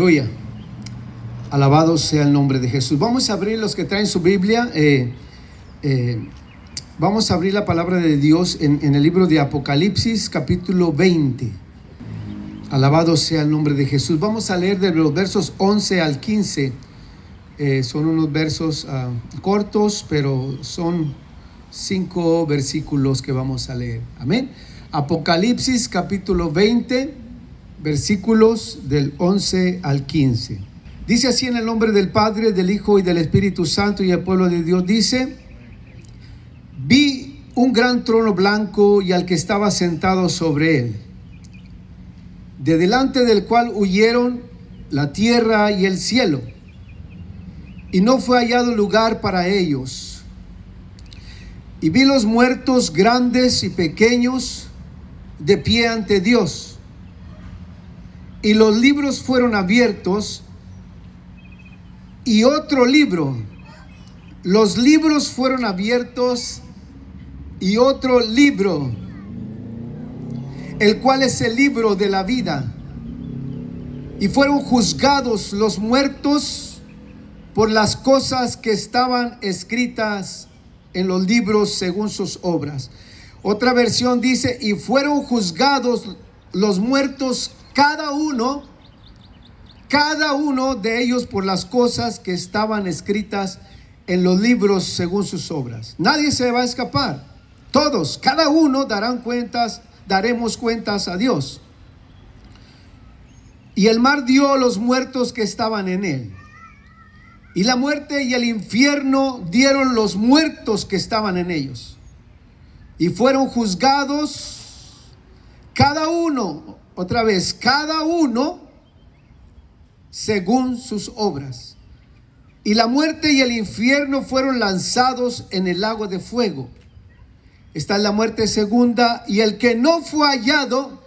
Aleluya. Alabado sea el nombre de Jesús. Vamos a abrir, los que traen su Biblia, vamos a abrir la palabra de Dios en el libro de Apocalipsis, capítulo 20. Alabado sea el nombre de Jesús. Vamos a leer de los versos 11 al 15. Son unos versos cortos, pero son 5 versículos que vamos a leer. Amén. Apocalipsis, capítulo 20. Versículos del 11 al 15. Dice así: en el nombre del Padre, del Hijo y del Espíritu Santo. Y el pueblo de Dios dice: vi un gran trono blanco y al que estaba sentado sobre él, de delante del cual huyeron la tierra y el cielo, y no fue hallado lugar para ellos. Y vi los muertos, grandes y pequeños, de pie ante Dios. Y los libros fueron abiertos, y otro libro, los libros fueron abiertos, y otro libro, el cual es el libro de la vida. Y fueron juzgados los muertos por las cosas que estaban escritas en los libros según sus obras. Otra versión dice: y fueron juzgados los muertos, cada uno de ellos por las cosas que estaban escritas en los libros según sus obras. Nadie se va a escapar. Todos, cada uno daremos cuentas a Dios. Y el mar dio a los muertos que estaban en él. Y la muerte y el infierno dieron los muertos que estaban en ellos. Y fueron juzgados cada uno, otra vez, cada uno según sus obras. Y la muerte y el infierno fueron lanzados en el lago de fuego. Esta es la muerte segunda. Y el que no fue hallado,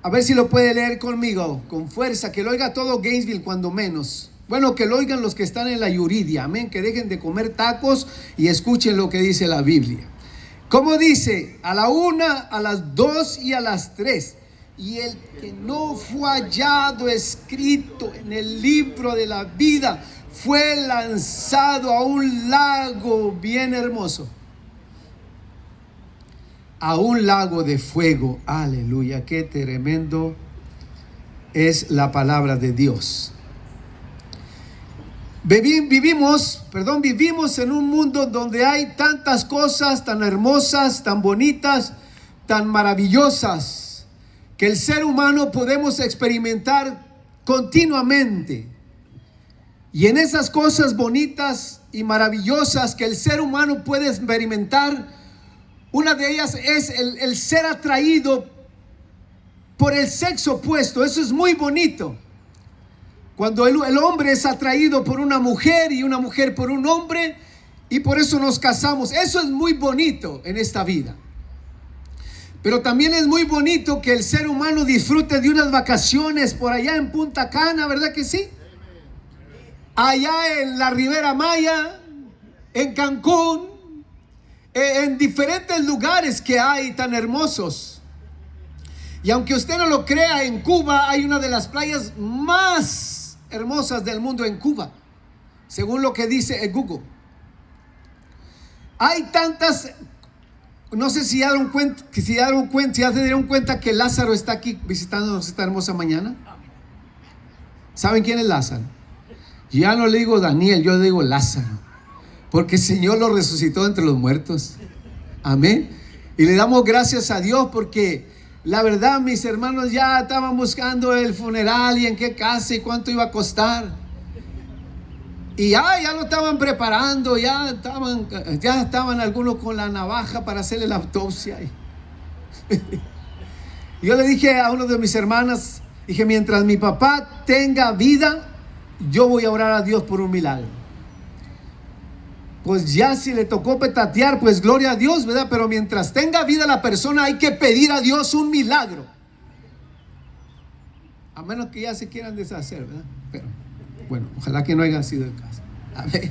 a ver si lo puede leer conmigo, con fuerza, que lo oiga todo Gainesville cuando menos. Bueno, que lo oigan los que están en la Yuridia, amén, que dejen de comer tacos y escuchen lo que dice la Biblia. ¿Cómo dice? A la 1, a las 2 y a las 3. Y el que no fue hallado escrito en el libro de la vida fue lanzado a un lago bien hermoso, a un lago de fuego. Aleluya, qué tremendo es la palabra de Dios. Vivimos en un mundo donde hay tantas cosas tan hermosas, tan bonitas, tan maravillosas, que el ser humano podemos experimentar continuamente. Y en esas cosas bonitas y maravillosas que el ser humano puede experimentar, una de ellas es el ser atraído por el sexo opuesto. Eso es muy bonito. Cuando el hombre es atraído por una mujer y una mujer por un hombre, y por eso nos casamos. Eso es muy bonito en esta vida. Pero también es muy bonito que el ser humano disfrute de unas vacaciones por allá en Punta Cana, ¿verdad que sí? Allá en la Ribera Maya, en Cancún, en diferentes lugares que hay tan hermosos. Y aunque usted no lo crea, en Cuba hay una de las playas más hermosas del mundo en Cuba, según lo que dice Google. Hay tantas, no sé si ya se dieron cuenta que Lázaro está aquí visitándonos esta hermosa mañana. ¿Saben quién es Lázaro? Yo ya no le digo Daniel, yo le digo Lázaro, porque el Señor lo resucitó entre los muertos. Amén. Y le damos gracias a Dios, porque la verdad, mis hermanos ya estaban buscando el funeral y en qué casa y cuánto iba a costar. Y ya lo estaban preparando, ya estaban algunos con la navaja para hacerle la autopsia. Yo le dije a uno de mis hermanas, dije: mientras mi papá tenga vida, yo voy a orar a Dios por un milagro. Pues ya si le tocó petatear, pues gloria a Dios, ¿verdad? Pero mientras tenga vida la persona, hay que pedir a Dios un milagro. A menos que ya se quieran deshacer, ¿verdad? Pero bueno, ojalá que no haya sido el caso. Amén.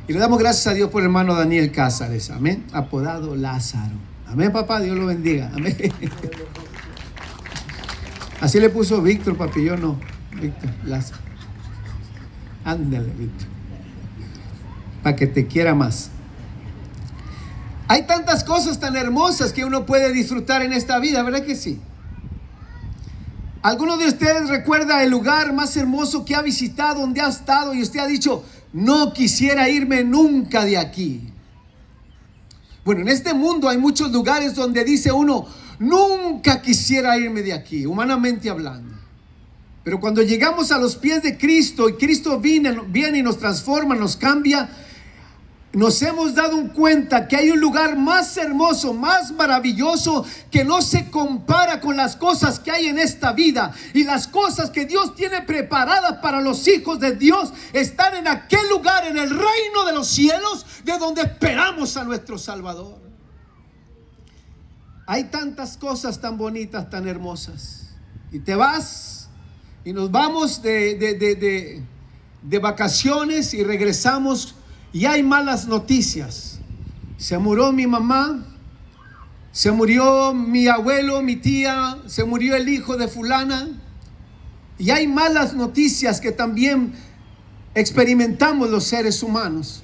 Y le damos gracias a Dios por el hermano Daniel Cázares, amén, apodado Lázaro. Amén, papá, Dios lo bendiga. Amén. Así le puso Víctor, papi, yo no. Víctor, ándale, Víctor. Para que te quiera más. Hay tantas cosas tan hermosas que uno puede disfrutar en esta vida, ¿verdad que sí? ¿Alguno de ustedes recuerda el lugar más hermoso que ha visitado, donde ha estado y usted ha dicho, no quisiera irme nunca de aquí? Bueno, en este mundo hay muchos lugares donde dice uno, nunca quisiera irme de aquí, humanamente hablando. Pero cuando llegamos a los pies de Cristo y Cristo viene y nos transforma, nos cambia, nos hemos dado cuenta que hay un lugar más hermoso, más maravilloso, que no se compara con las cosas que hay en esta vida. Y las cosas que Dios tiene preparadas para los hijos de Dios están en aquel lugar, en el reino de los cielos, de donde esperamos a nuestro Salvador. Hay tantas cosas tan bonitas, tan hermosas. Y te vas y nos vamos de vacaciones y regresamos. Y hay malas noticias. Se murió mi mamá, se murió mi abuelo, mi tía, se murió el hijo de fulana. Y hay malas noticias que también experimentamos los seres humanos.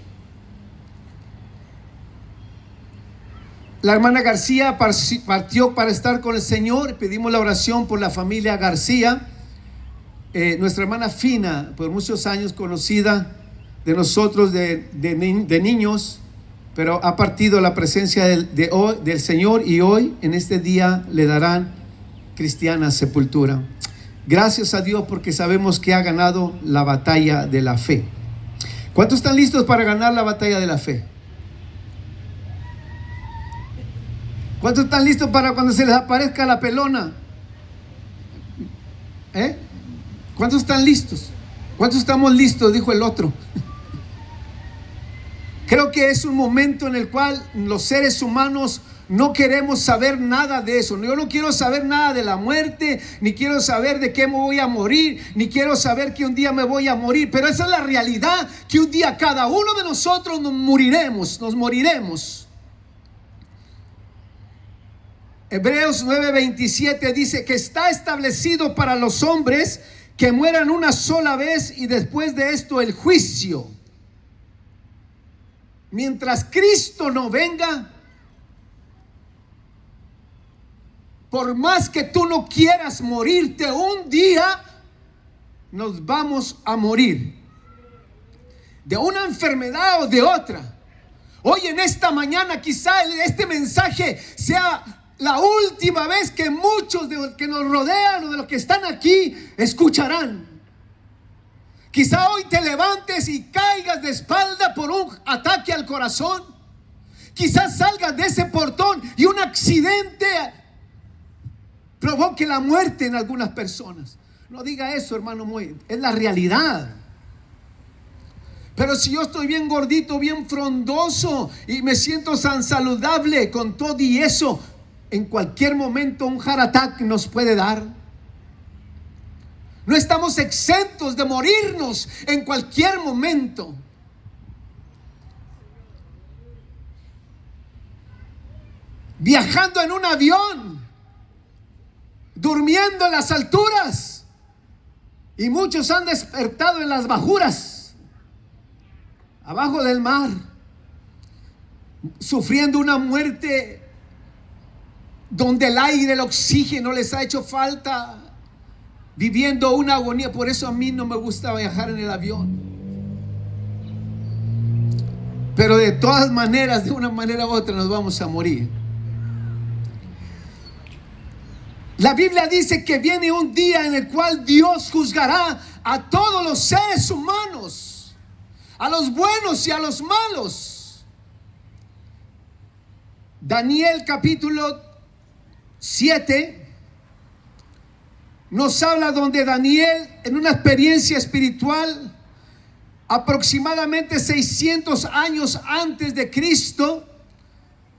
La hermana García partió para estar con el Señor. Pedimos la oración por la familia García. Nuestra hermana Fina, por muchos años conocida de nosotros de niños, pero ha partido la presencia del Señor, y hoy en este día le darán cristiana sepultura. Gracias a Dios, porque sabemos que ha ganado la batalla de la fe. ¿Cuántos están listos para ganar la batalla de la fe? ¿Cuántos están listos para cuando se les aparezca la pelona? ¿Cuántos están listos? ¿Cuántos estamos listos? Dijo el otro. Creo que es un momento en el cual los seres humanos no queremos saber nada de eso. Yo no quiero saber nada de la muerte, ni quiero saber de qué me voy a morir, ni quiero saber que un día me voy a morir. Pero esa es la realidad, que un día cada uno de nosotros nos moriremos. Hebreos 9:27 dice que está establecido para los hombres que mueran una sola vez, y después de esto el juicio. Mientras Cristo no venga, por más que tú no quieras morirte, un día nos vamos a morir de una enfermedad o de otra. Hoy en esta mañana quizá este mensaje sea la última vez que muchos de los que nos rodean o de los que están aquí escucharán. Quizá hoy te levantes y caigas de espalda por un ataque al corazón. Quizás salgas de ese portón y un accidente provoque la muerte en algunas personas. No diga eso, hermano, es la realidad. Pero si yo estoy bien gordito, bien frondoso y me siento tan saludable con todo y eso, en cualquier momento un heart attack nos puede dar. No estamos exentos de morirnos en cualquier momento. Viajando en un avión, durmiendo en las alturas, y muchos han despertado en las bajuras, abajo del mar, sufriendo una muerte donde el aire, el oxígeno les ha hecho falta, viviendo una agonía. Por eso a mí no me gusta viajar en el avión. Pero de todas maneras, de una manera u otra, nos vamos a morir. La Biblia dice que viene un día en el cual Dios juzgará a todos los seres humanos, a los buenos y a los malos. Daniel capítulo 7 nos habla donde Daniel, en una experiencia espiritual, aproximadamente 600 años antes de Cristo,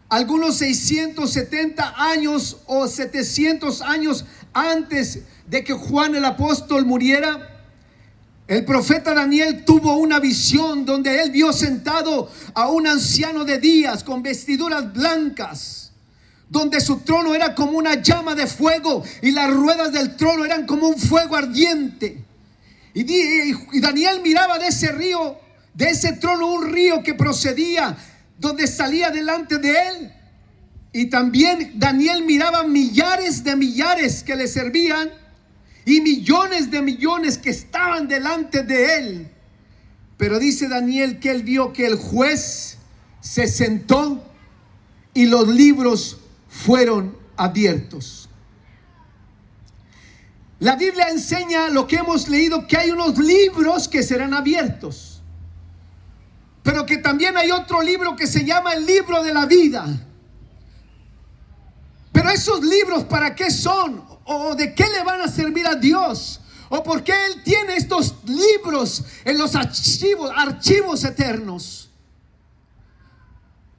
algunos 670 años o 700 años antes de que Juan el apóstol muriera, el profeta Daniel tuvo una visión donde él vio sentado a un anciano de días con vestiduras blancas, donde su trono era como una llama de fuego y las ruedas del trono eran como un fuego ardiente. Y Daniel miraba de ese río, de ese trono, un río que procedía, donde salía delante de él. Y también Daniel miraba millares de millares que le servían y millones de millones que estaban delante de él. Pero dice Daniel que él vio que el juez se sentó y los libros fueron abiertos. La Biblia enseña lo que hemos leído, que hay unos libros que serán abiertos, pero que también hay otro libro que se llama el libro de la vida. Pero esos libros, ¿para qué son? ¿O de qué le van a servir a Dios? ¿O por qué Él tiene estos libros en los archivos eternos?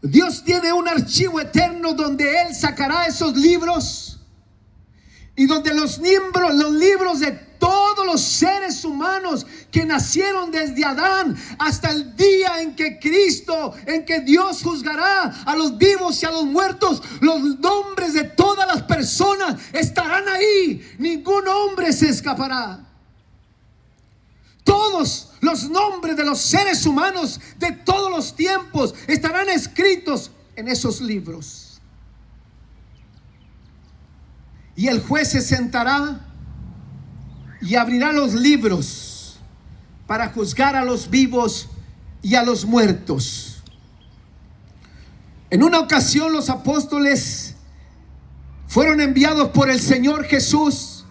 Dios tiene un archivo eterno donde Él sacará esos libros y donde los libros de todos los seres humanos que nacieron desde Adán hasta el día en que Dios juzgará a los vivos y a los muertos, los nombres de todas las personas estarán ahí. Ningún hombre se escapará. Todos los nombres de los seres humanos de todos los tiempos estarán escritos en esos libros. Y el juez se sentará y abrirá los libros para juzgar a los vivos y a los muertos. En una ocasión los apóstoles fueron enviados por el Señor Jesús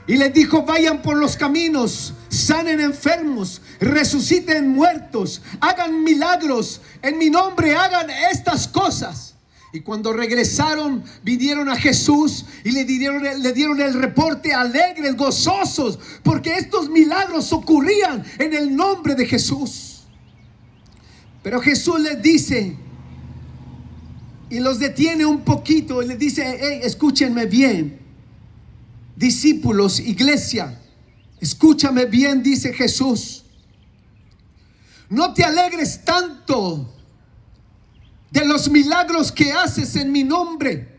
y les dijo: vayan por los caminos, sanen enfermos, resuciten muertos, hagan milagros en mi nombre, hagan estas cosas. Y cuando regresaron, vinieron a Jesús y le dieron el reporte alegres, gozosos, porque estos milagros ocurrían en el nombre de Jesús. Pero Jesús les dice, y los detiene un poquito, y les dice: hey, escúchenme bien, discípulos, iglesia, escúchame bien, dice Jesús. No te alegres tanto de los milagros que haces en mi nombre.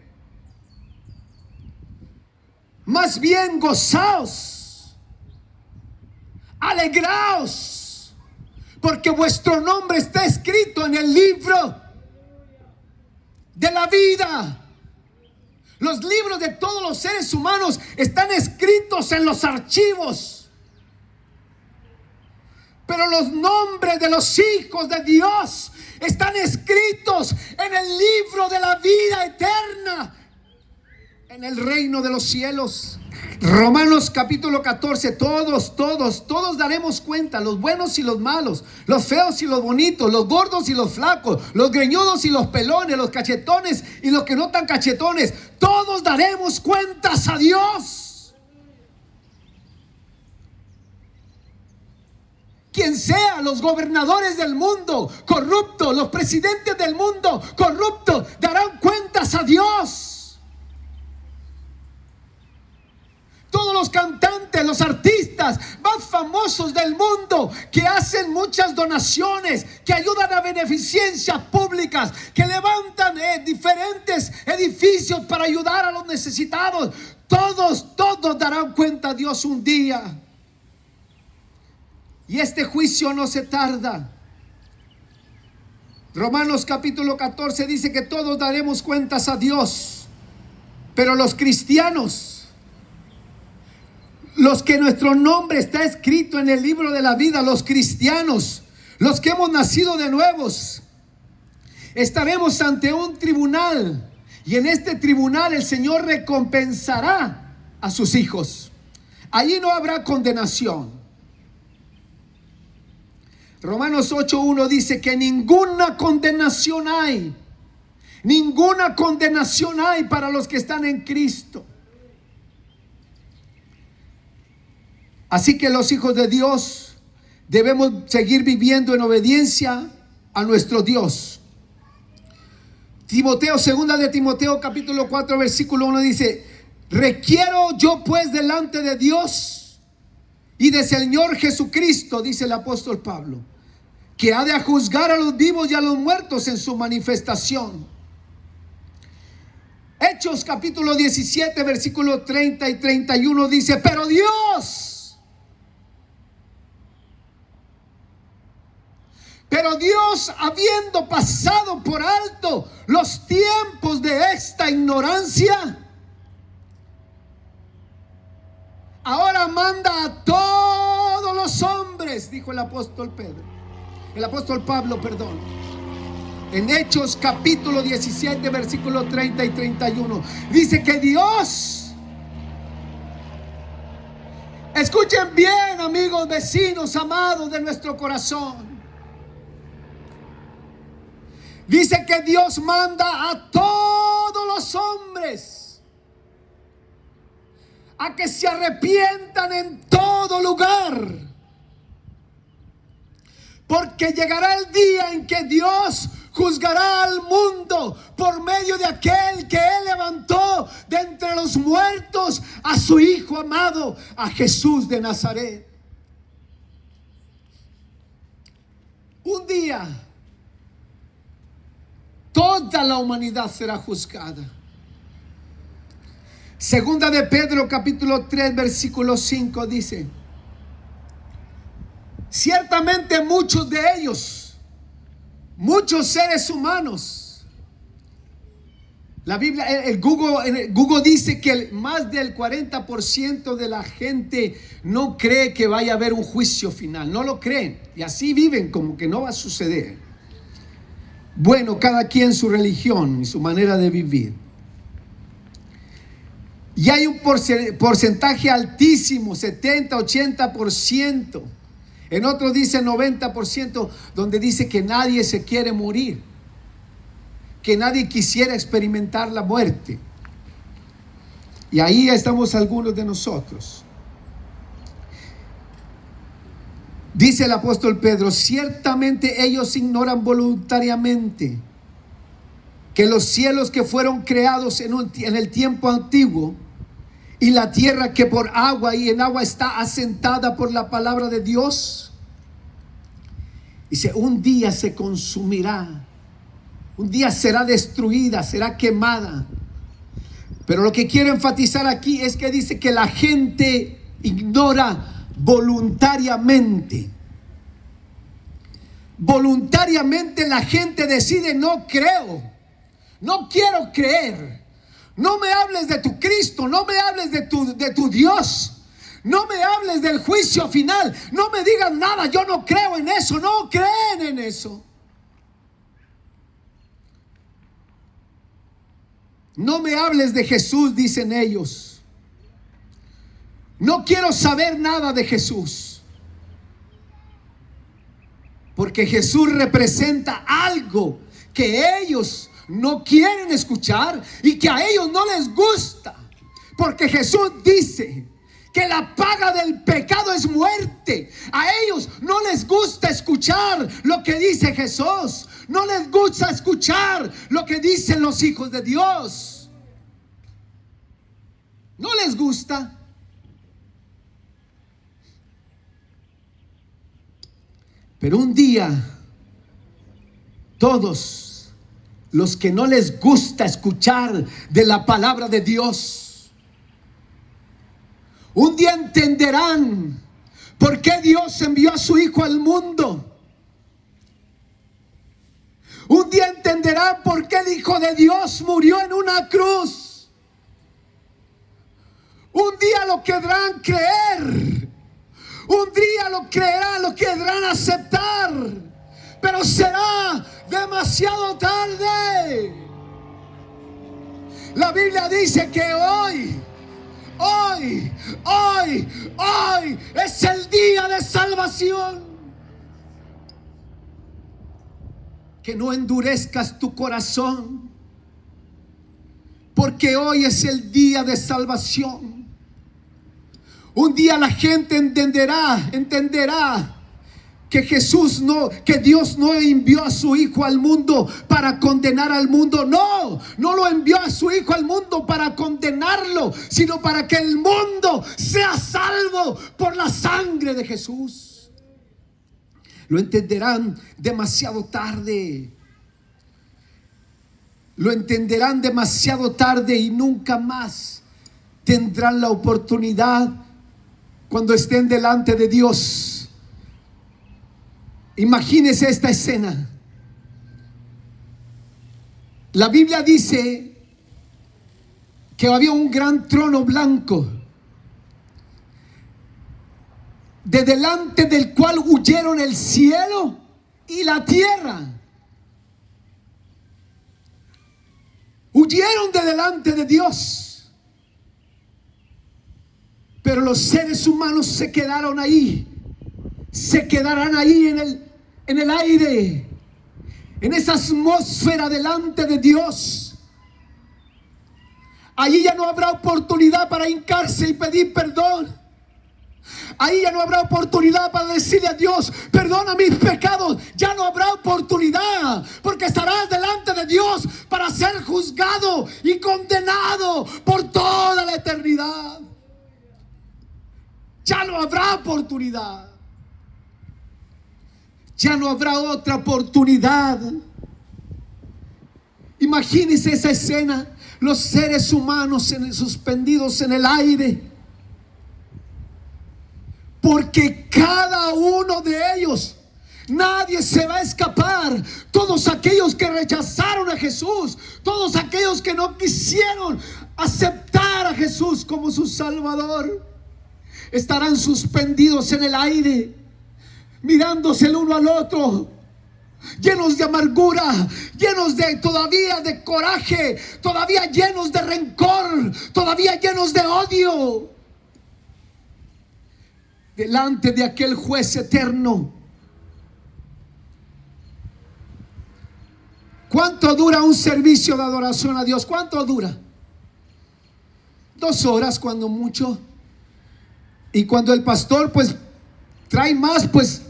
Más bien gozaos, alegraos, porque vuestro nombre está escrito en el libro de la vida. Los libros de todos los seres humanos están escritos en los archivos, pero los nombres de los hijos de Dios están escritos en el libro de la vida eterna, en el reino de los cielos. Romanos capítulo 14, todos daremos cuenta, los buenos y los malos, los feos y los bonitos, los gordos y los flacos, los greñudos y los pelones, los cachetones y los que no tan cachetones, todos daremos cuentas a Dios. Quien sea, los gobernadores del mundo corruptos, los presidentes del mundo corruptos, darán cuentas a Dios. Todos los cantantes, los artistas más famosos del mundo, que hacen muchas donaciones, que ayudan a beneficencias públicas, que levantan diferentes edificios para ayudar a los necesitados, todos darán cuenta a Dios un día. Y este juicio no se tarda. Romanos capítulo 14 dice que todos daremos cuentas a Dios. Pero los cristianos, los que nuestro nombre está escrito en el libro de la vida, los cristianos, los que hemos nacido de nuevos, estaremos ante un tribunal. Y en este tribunal el Señor recompensará a sus hijos. Allí no habrá condenación. Romanos 8:1 dice que ninguna condenación hay. Ninguna condenación hay para los que están en Cristo. Así que los hijos de Dios debemos seguir viviendo en obediencia a nuestro Dios. Segunda de Timoteo capítulo 4 versículo 1 dice: requiero yo pues delante de Dios y del Señor Jesucristo, dice el apóstol Pablo, que ha de juzgar a los vivos y a los muertos en su manifestación. Hechos capítulo 17, versículo 30 y 31 dice: pero Dios, habiendo pasado por alto los tiempos de esta ignorancia, ahora manda a todos los hombres, dijo el apóstol Pablo, perdón, en Hechos capítulo 17, versículo 30 y 31. Dice que Dios, escuchen bien, amigos, vecinos, amados de nuestro corazón. Dice que Dios manda a todos los hombres a que se arrepientan en todo lugar, porque llegará el día en que Dios juzgará al mundo por medio de aquel que Él levantó de entre los muertos, a su Hijo amado, a Jesús de Nazaret. Un día toda la humanidad será juzgada. Segunda de Pedro capítulo 3 versículo 5 dice: ciertamente muchos de ellos, muchos seres humanos, la Biblia, el Google dice que más del 40% de la gente no cree que vaya a haber un juicio final, no lo creen, y así viven como que no va a suceder. Bueno, cada quien su religión y su manera de vivir. Y hay un porcentaje altísimo, 70, 80%. En otros dice 90%, donde dice que nadie se quiere morir, que nadie quisiera experimentar la muerte. Y ahí estamos algunos de nosotros. Dice el apóstol Pedro: ciertamente ellos ignoran voluntariamente que los cielos que fueron creados en el tiempo antiguo, y la tierra que por agua y en agua está asentada por la palabra de Dios, dice, un día se consumirá, un día será destruida, será quemada. Pero lo que quiero enfatizar aquí es que dice que la gente ignora voluntariamente. Voluntariamente la gente decide: no creo, no quiero creer. No me hables de tu Cristo, no me hables de tu Dios, no me hables del juicio final, no me digas nada, yo no creo en eso. No creen en eso. No me hables de Jesús, dicen ellos. No quiero saber nada de Jesús, porque Jesús representa algo que ellos no quieren escuchar y que a ellos no les gusta. Porque Jesús dice que la paga del pecado es muerte. A ellos no les gusta escuchar lo que dice Jesús. No les gusta escuchar lo que dicen los hijos de Dios. No les gusta. Pero un día, todos los que no les gusta escuchar de la palabra de Dios, un día entenderán por qué Dios envió a su Hijo al mundo. Un día entenderán por qué el Hijo de Dios murió en una cruz. Un día lo querrán creer. Un día lo creerán, lo querrán aceptar. Pero será demasiado tarde. La Biblia dice que hoy es el día de salvación. Que no endurezcas tu corazón, porque hoy es el día de salvación. Un día la gente entenderá que que Dios no envió a su Hijo al mundo para condenar al mundo. No lo envió a su Hijo al mundo para condenarlo, sino para que el mundo sea salvo por la sangre de Jesús. Lo entenderán demasiado tarde. lo entenderán demasiado tarde y nunca más tendrán la oportunidad cuando estén delante de Dios. Imagínese esta escena. La Biblia dice que había un gran trono blanco, de delante del cual huyeron el cielo y la tierra. Huyeron de delante de Dios. Pero los seres humanos se quedaron ahí. Se quedarán ahí en el aire, en esa atmósfera delante de Dios. Allí ya no habrá oportunidad para hincarse y pedir perdón. Ahí ya no habrá oportunidad para decirle a Dios, perdona mis pecados. Ya no habrá oportunidad, porque estarás delante de Dios para ser juzgado y condenado por toda la eternidad. Ya no habrá oportunidad. Ya no habrá otra oportunidad. Imagínense esa escena, los seres humanos suspendidos en el aire. Porque cada uno de ellos, nadie se va a escapar. Todos aquellos que rechazaron a Jesús, todos aquellos que no quisieron aceptar a Jesús como su Salvador, estarán suspendidos en el aire, mirándose el uno al otro, llenos de amargura, llenos de todavía de coraje, todavía llenos de rencor, todavía llenos de odio, delante de aquel juez eterno. ¿Cuánto dura un servicio de adoración a Dios? ¿Cuánto dura? 2 horas cuando mucho. Y cuando el pastor pues trae más, pues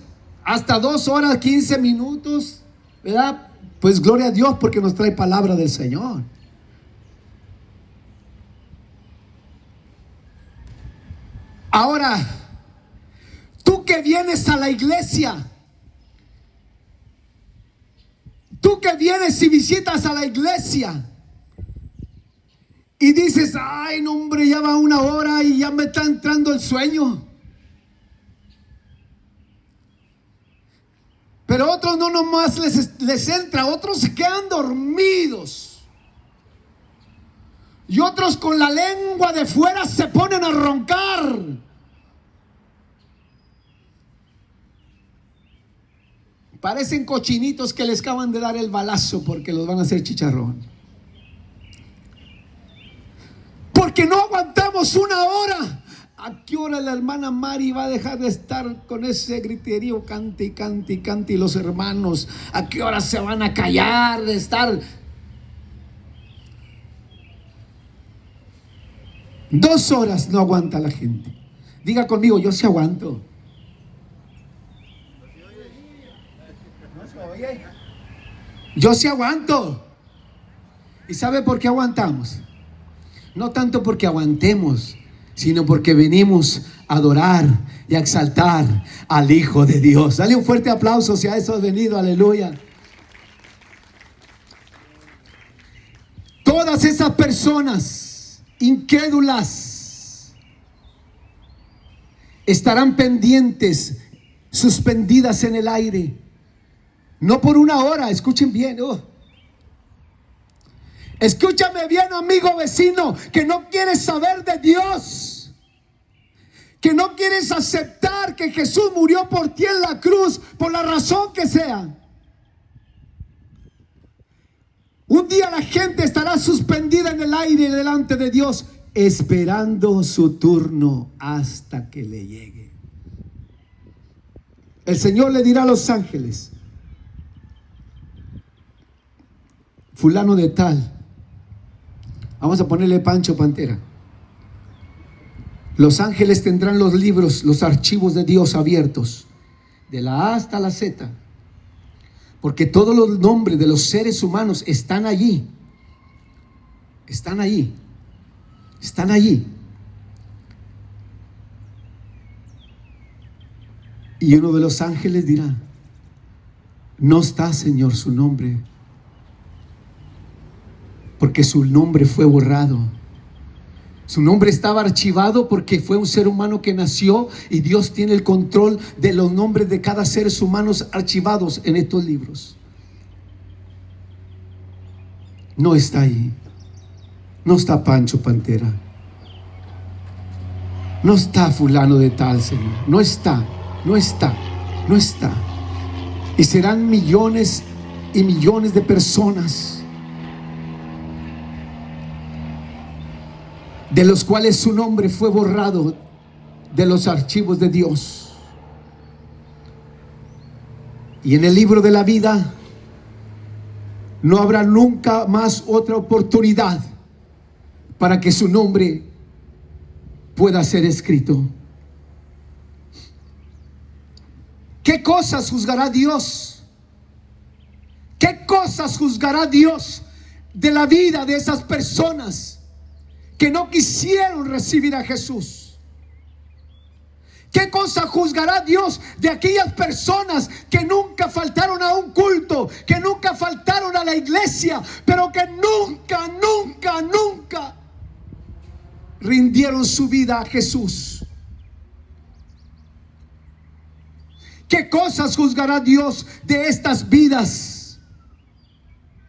hasta 2 horas 15 minutos, ¿verdad? Pues gloria a Dios porque nos trae palabra del Señor. Ahora, tú que vienes a la iglesia, tú que vienes y visitas a la iglesia y dices, ay no hombre, ya va 1 hora y ya me está entrando el sueño. Pero otros no nomás les entra, otros se quedan dormidos. Y otros con la lengua de fuera se ponen a roncar. Parecen cochinitos que les acaban de dar el balazo porque los van a hacer chicharrón. Porque no aguantamos 1 hora. ¿A qué hora la hermana Mari va a dejar de estar con ese griterío, cante y cante y cante? Y los hermanos, ¿a qué hora se van a callar de estar? 2 horas no aguanta la gente. Diga conmigo, yo sí aguanto. Yo sí aguanto. ¿Y sabe por qué aguantamos? No tanto porque aguantemos, sino porque venimos a adorar y a exaltar al Hijo de Dios. Dale un fuerte aplauso si a eso has venido, aleluya. Todas esas personas incrédulas estarán pendientes, suspendidas en el aire. No por 1 hora, escuchen bien. Escúchame bien, amigo vecino, que no quieres saber de Dios, que no quieres aceptar que Jesús murió por ti en la cruz, por la razón que sea. Un día la gente estará suspendida en el aire delante de Dios, esperando su turno hasta que le llegue. El Señor le dirá a los ángeles, fulano de tal, vamos a ponerle Pancho Pantera. Los ángeles tendrán los libros, los archivos de Dios abiertos, de la A hasta la Z, porque todos los nombres de los seres humanos están allí. Están allí. Están allí. Y uno de los ángeles dirá, no está, Señor, su nombre. porque su nombre fue borrado. Su nombre estaba archivado porque fue un ser humano que nació, y Dios tiene el control de los nombres de cada ser humano archivados en estos libros. No está ahí. No está Pancho Pantera. No está fulano de tal, Señor. No está. Y serán millones y millones de personas de los cuales su nombre fue borrado de los archivos de Dios. Y en el libro de la vida no habrá nunca más otra oportunidad para que su nombre pueda ser escrito. ¿Qué cosas juzgará Dios? ¿Qué cosas juzgará Dios de la vida de esas personas que no quisieron recibir a Jesús? ¿Qué cosa juzgará Dios de aquellas personas que nunca faltaron a un culto, que nunca faltaron a la iglesia, pero que nunca rindieron su vida a Jesús? ¿Qué cosas juzgará Dios de estas vidas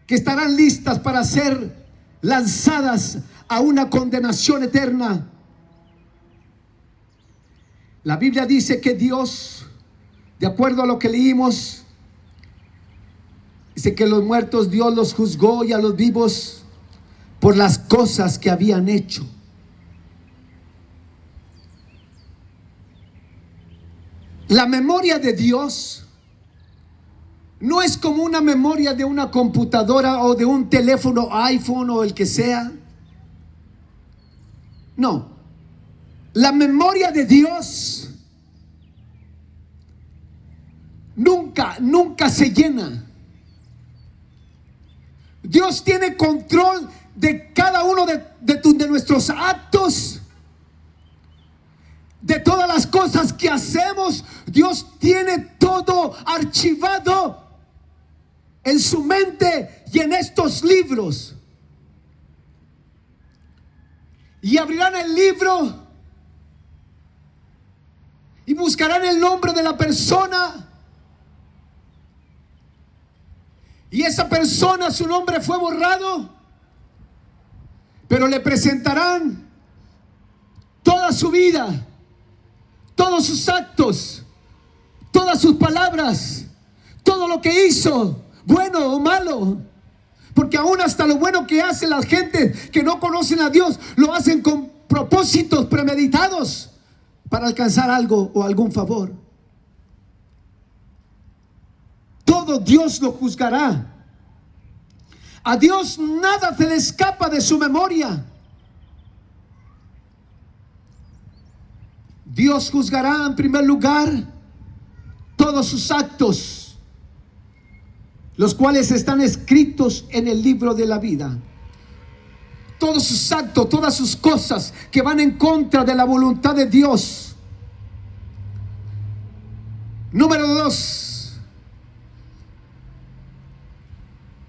que estarán listas para ser lanzadas a una condenación eterna? La Biblia dice que Dios, de acuerdo a lo que leímos, dice que los muertos Dios los juzgó, y a los vivos por las cosas que habían hecho. La memoria de Dios no es como una memoria de una computadora o de un teléfono iPhone o el que sea. No. La memoria de Dios nunca se llena. Dios tiene control de cada uno de nuestros actos, de todas las cosas que hacemos. Dios tiene todo archivado en su mente y en estos libros. Y abrirán el libro y buscarán el nombre de la persona, y esa persona, su nombre fue borrado, pero le presentarán toda su vida, todos sus actos, todas sus palabras, todo lo que hizo, bueno o malo. Porque aún hasta lo bueno que hace la gente que no conocen a Dios, lo hacen con propósitos premeditados para alcanzar algo o algún favor. Todo Dios lo juzgará. A Dios nada se le escapa de su memoria. Dios juzgará en primer lugar todos sus actos, los cuales están escritos en el libro de la vida. Todos sus actos, todas sus cosas que van en contra de la voluntad de Dios. Número 2.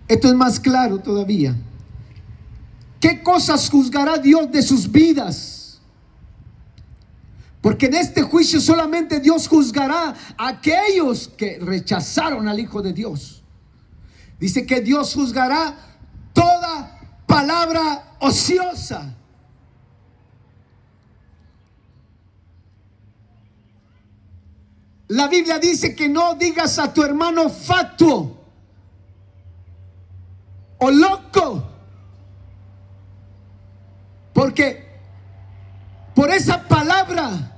Esto es más claro todavía. ¿Qué cosas juzgará Dios de sus vidas? Porque en este juicio solamente Dios juzgará a aquellos que rechazaron al Hijo de Dios. Dice que Dios juzgará toda palabra ociosa. La Biblia dice que no digas a tu hermano fatuo o loco, porque por esa palabra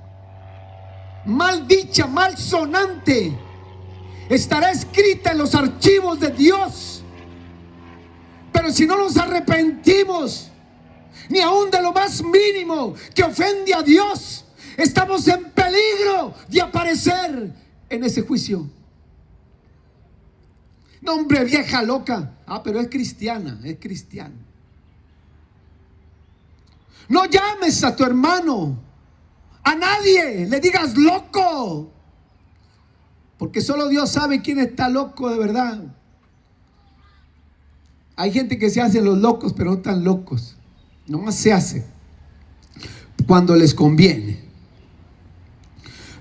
mal dicha, mal sonante, estará escrita en los archivos de Dios. Pero si no nos arrepentimos, ni aun de lo más mínimo que ofende a Dios, estamos en peligro de aparecer en ese juicio. No, hombre, vieja loca. Pero es cristiana, es cristiano. No llames a tu hermano, a nadie le digas loco, porque solo Dios sabe quién está loco de verdad. Hay gente que se hace los locos, pero no tan locos. Nomás se hace cuando les conviene.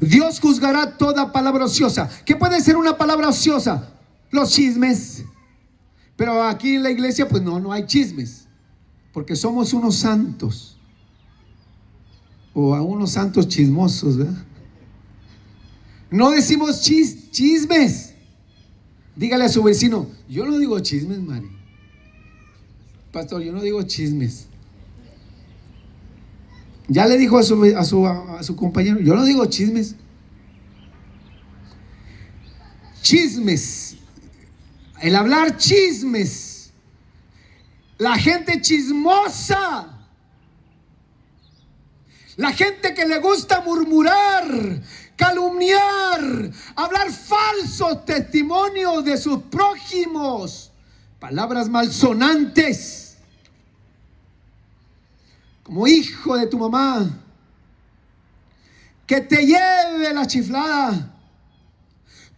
Dios juzgará toda palabra ociosa. ¿Qué puede ser una palabra ociosa? Los chismes. Pero aquí en la iglesia pues no hay chismes, porque somos unos santos, o a unos santos chismosos, ¿verdad? No decimos chismes. Dígale a su vecino: yo no digo chismes, Mari. Pastor, yo no digo chismes. Ya le dijo a su compañero: yo no digo chismes. Chismes, el hablar chismes, la gente chismosa, la gente que le gusta murmurar, calumniar, hablar falsos testimonios de sus prójimos, palabras malsonantes. Como hijo de tu mamá, que te lleve la chiflada.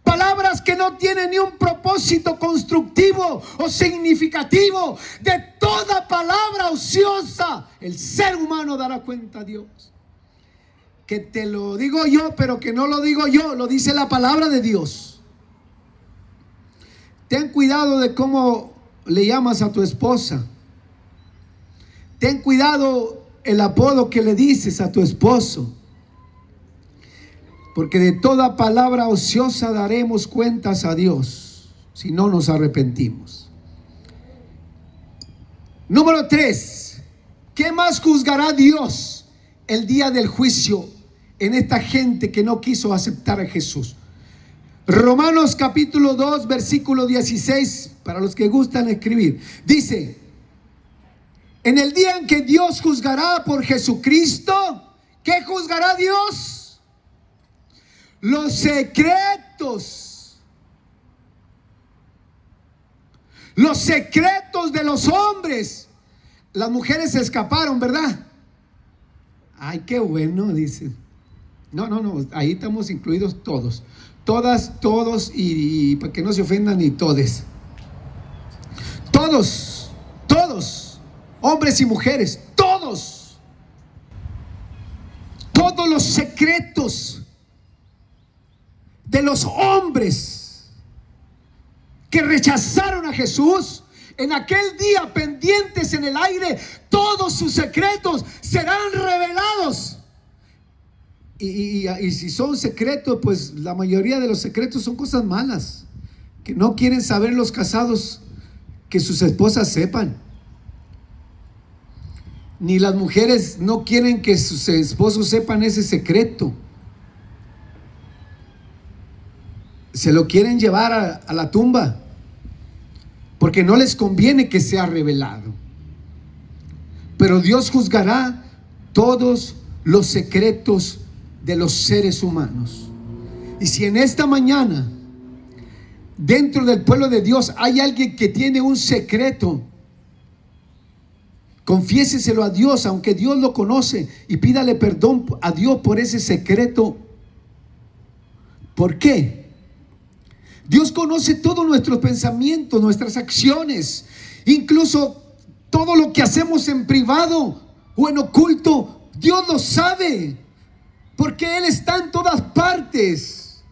Palabras que no tienen ni un propósito constructivo o significativo. De toda palabra ociosa, el ser humano dará cuenta a Dios. Que te lo digo yo, pero que no lo digo yo, lo dice la palabra de Dios. Ten cuidado de cómo le llamas a tu esposa. Ten cuidado el apodo que le dices a tu esposo, porque de toda palabra ociosa daremos cuentas a Dios si no nos arrepentimos. Número 3, ¿qué más juzgará Dios el día del juicio en esta gente que no quiso aceptar a Jesús? Romanos capítulo 2 versículo 16, para los que gustan escribir, dice: en el día en que Dios juzgará por Jesucristo, ¿qué juzgará Dios? Los secretos. Los secretos de los hombres. Las mujeres se escaparon, ¿verdad? Ay, qué bueno, dicen. No, ahí estamos incluidos todos. Todas, todos y para que no se ofendan ni todes. Todos, todos. Hombres y mujeres, todos los secretos de los hombres que rechazaron a Jesús, en aquel día pendientes en el aire, todos sus secretos serán revelados. Y si son secretos, pues la mayoría de los secretos son cosas malas, que no quieren saber los casados que sus esposas sepan. Ni las mujeres no quieren que sus esposos sepan ese secreto. Se lo quieren llevar a la tumba, porque no les conviene que sea revelado. Pero Dios juzgará todos los secretos de los seres humanos. Y si en esta mañana, dentro del pueblo de Dios, hay alguien que tiene un secreto, confiéseselo a Dios, aunque Dios lo conoce, y pídale perdón a Dios por ese secreto. ¿Por qué? Dios conoce todos nuestros pensamientos, nuestras acciones, incluso todo lo que hacemos en privado o en oculto. Dios lo sabe, porque Él está en todas partes.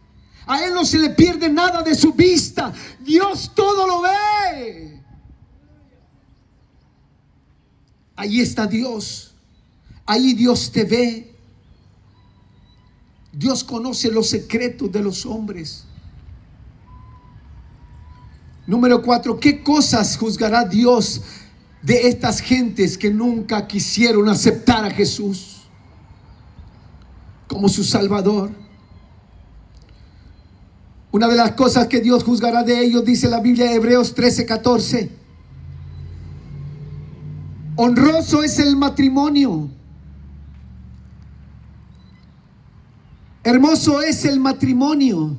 A Él no se le pierde nada de su vista. Dios todo lo ve. Ahí está Dios. Ahí Dios te ve. Dios conoce los secretos de los hombres. Número 4, ¿qué cosas juzgará Dios de estas gentes que nunca quisieron aceptar a Jesús como su Salvador? Una de las cosas que Dios juzgará de ellos, dice la Biblia, Hebreos 13:14. Honroso es el matrimonio. Hermoso es el matrimonio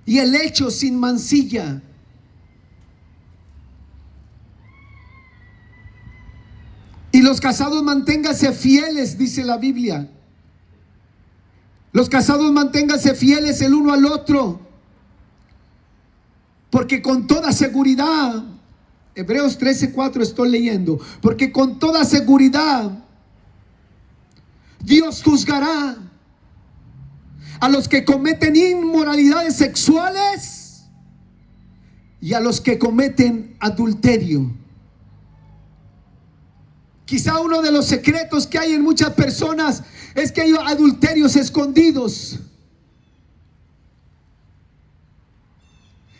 y el lecho sin mancilla. Y los casados manténganse fieles, dice la Biblia. Los casados manténganse fieles el uno al otro, porque con toda seguridad Hebreos 13:4 estoy leyendo. Porque con toda seguridad Dios juzgará a los que cometen inmoralidades sexuales y a los que cometen adulterio. Quizá uno de los secretos que hay en muchas personas es que hay adulterios escondidos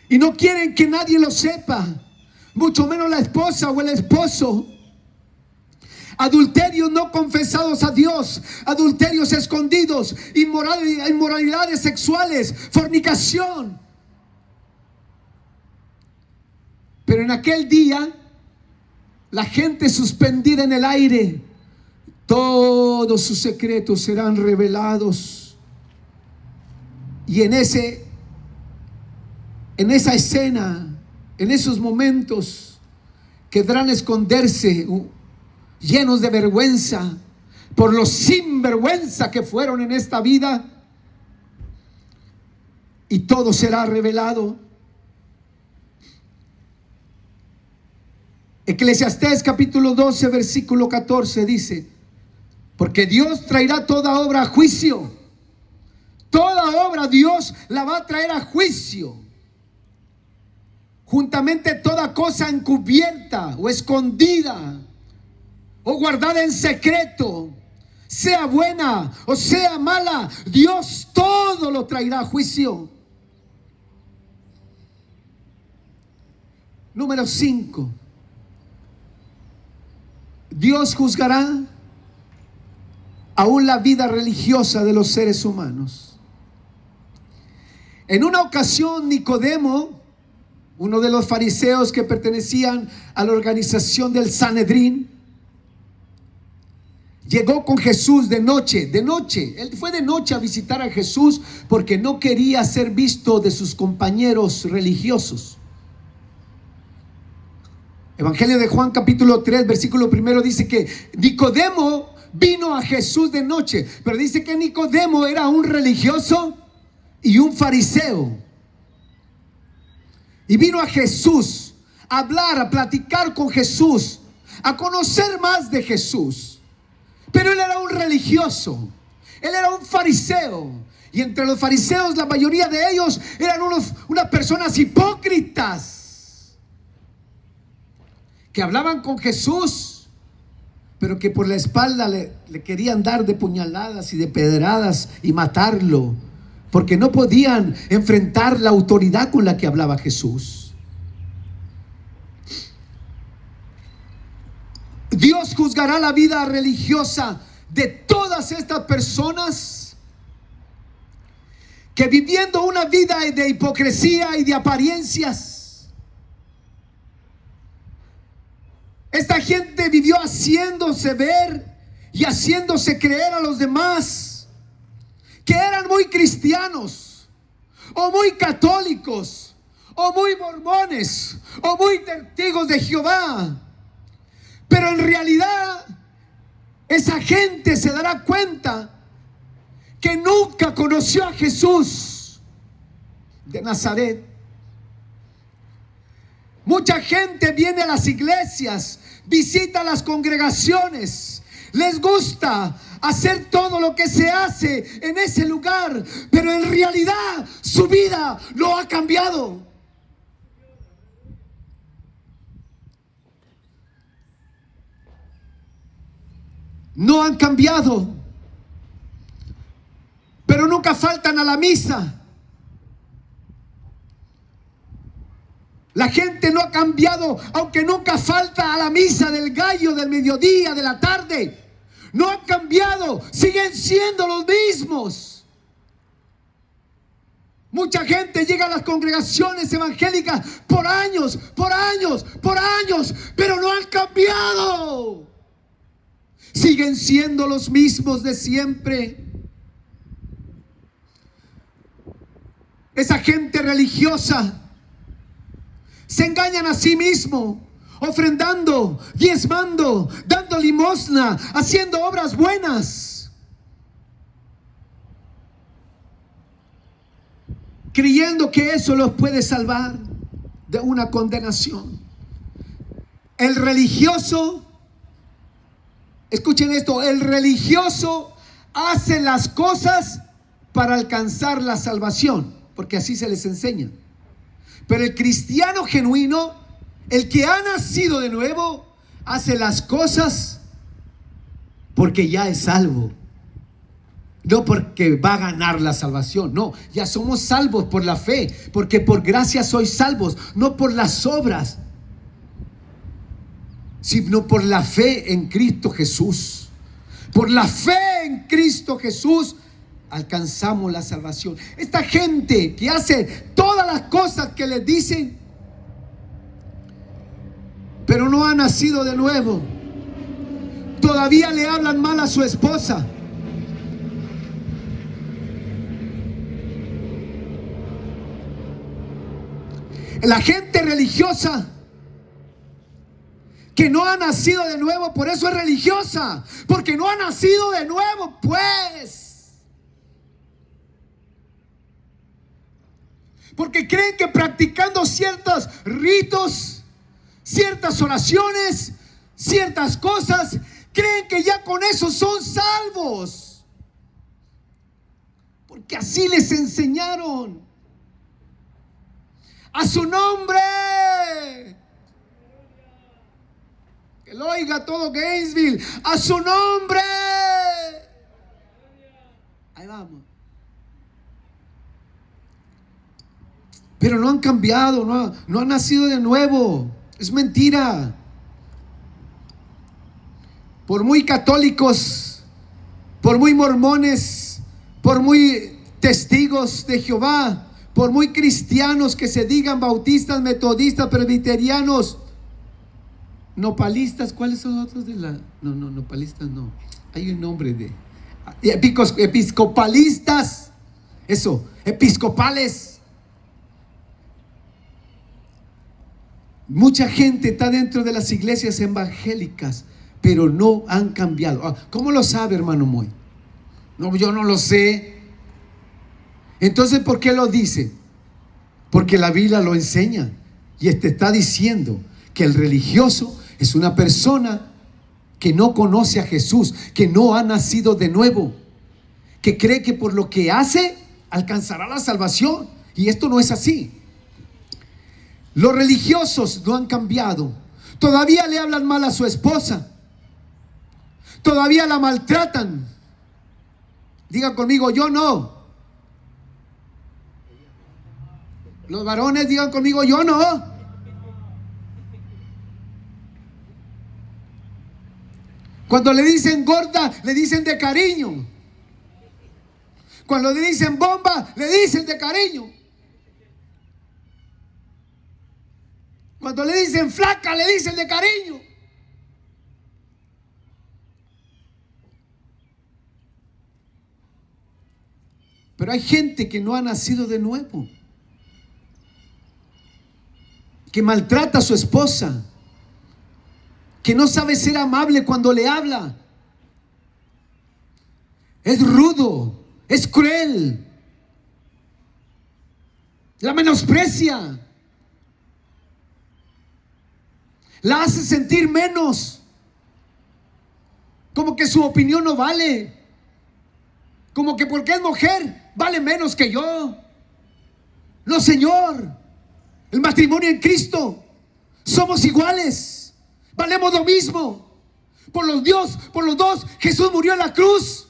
y no quieren que nadie lo sepa, mucho menos la esposa o el esposo. Adulterios no confesados a Dios, adulterios escondidos, inmoralidades sexuales, fornicación. Pero en aquel día, la gente suspendida en el aire, todos sus secretos serán revelados. Y en esa escena, en esos momentos, querrán esconderse llenos de vergüenza por los sinvergüenza que fueron en esta vida, y todo será revelado. Eclesiastés capítulo 12 versículo 14 dice: porque Dios traerá toda obra a juicio. Toda obra Dios la va a traer a juicio, juntamente toda cosa encubierta o escondida o guardada en secreto, sea buena o sea mala, Dios todo lo traerá a juicio. Número 5. Dios juzgará aún la vida religiosa de los seres humanos. En una ocasión, Nicodemo, uno de los fariseos que pertenecían a la organización del Sanedrín, llegó con Jesús de noche. Él fue de noche a visitar a Jesús porque no quería ser visto de sus compañeros religiosos. Evangelio de Juan capítulo 3 versículo 1 dice que Nicodemo vino a Jesús de noche, pero dice que Nicodemo era un religioso y un fariseo, y vino a Jesús a hablar, a platicar con Jesús, a conocer más de Jesús. Pero él era un religioso, él era un fariseo, y entre los fariseos la mayoría de ellos eran unas personas hipócritas que hablaban con Jesús, pero que por la espalda le querían dar de puñaladas y de pedradas y matarlo, porque no podían enfrentar la autoridad con la que hablaba Jesús. Dios juzgará la vida religiosa de todas estas personas que, viviendo una vida de hipocresía y de apariencias, esta gente vivió haciéndose ver y haciéndose creer a los demás que eran muy cristianos, o muy católicos, o muy mormones, o muy testigos de Jehová. Pero en realidad esa gente se dará cuenta que nunca conoció a Jesús de Nazaret. Mucha gente viene a las iglesias, visita las congregaciones, les gusta hacer todo lo que se hace en ese lugar, pero en realidad su vida no ha cambiado. No han cambiado, pero nunca faltan a la misa. La gente no ha cambiado, aunque nunca falta a la misa del gallo, del mediodía, de la tarde. No han cambiado, siguen siendo los mismos. Mucha gente llega a las congregaciones evangélicas por años, pero no han cambiado. Siguen siendo los mismos de siempre. Esa gente religiosa se engañan a sí mismo, ofrendando, diezmando, dando limosna, haciendo obras buenas, creyendo que eso los puede salvar de una condenación. El religioso, escuchen esto, el religioso hace las cosas para alcanzar la salvación, porque así se les enseña. Pero el cristiano genuino, el que ha nacido de nuevo, hace las cosas porque ya es salvo. No porque va a ganar la salvación, no, ya somos salvos por la fe, porque por gracia sois salvos, no por las obras, sino por la fe en Cristo Jesús. Por la fe en Cristo Jesús alcanzamos la salvación. Esta gente que hace todas las cosas que les dicen, pero no ha nacido de nuevo, todavía le hablan mal a su esposa. La gente religiosa que no ha nacido de nuevo, por eso es religiosa, porque no ha nacido de nuevo, pues. Porque creen que practicando ciertos ritos, ciertas oraciones, ciertas cosas, creen que ya con eso son salvos. Porque así les enseñaron. A su nombre. Que lo oiga todo Gainesville. A su nombre. Ahí vamos. Pero no han cambiado, no han nacido de nuevo. Es mentira. Por muy católicos, por muy mormones, por muy testigos de Jehová, por muy cristianos que se digan bautistas, metodistas, presbiterianos, nopalistas, ¿cuáles son los otros de la? No, nopalistas no. Hay un nombre de episcopalistas, eso, episcopales. Mucha gente está dentro de las iglesias evangélicas, pero no han cambiado. ¿Cómo lo sabe, hermano Moy? No, yo no lo sé. Entonces, ¿por qué lo dice? Porque la Biblia lo enseña. Y está diciendo que el religioso es una persona que no conoce a Jesús, que no ha nacido de nuevo, que cree que por lo que hace alcanzará la salvación. Y esto no es así. Los religiosos no han cambiado. Todavía le hablan mal a su esposa. Todavía la maltratan. Digan conmigo, yo no. Los varones digan conmigo, yo no. Cuando le dicen gorda, le dicen de cariño. Cuando le dicen bomba, le dicen de cariño. Cuando le dicen flaca, le dicen de cariño. Pero hay gente que no ha nacido de nuevo, que maltrata a su esposa, que no sabe ser amable cuando le habla. Es rudo, es cruel, la menosprecia, la hace sentir menos, como que su opinión no vale, como que porque es mujer vale menos que yo. No, Señor, el matrimonio en Cristo somos iguales, valemos lo mismo. Por los dos Jesús murió en la cruz,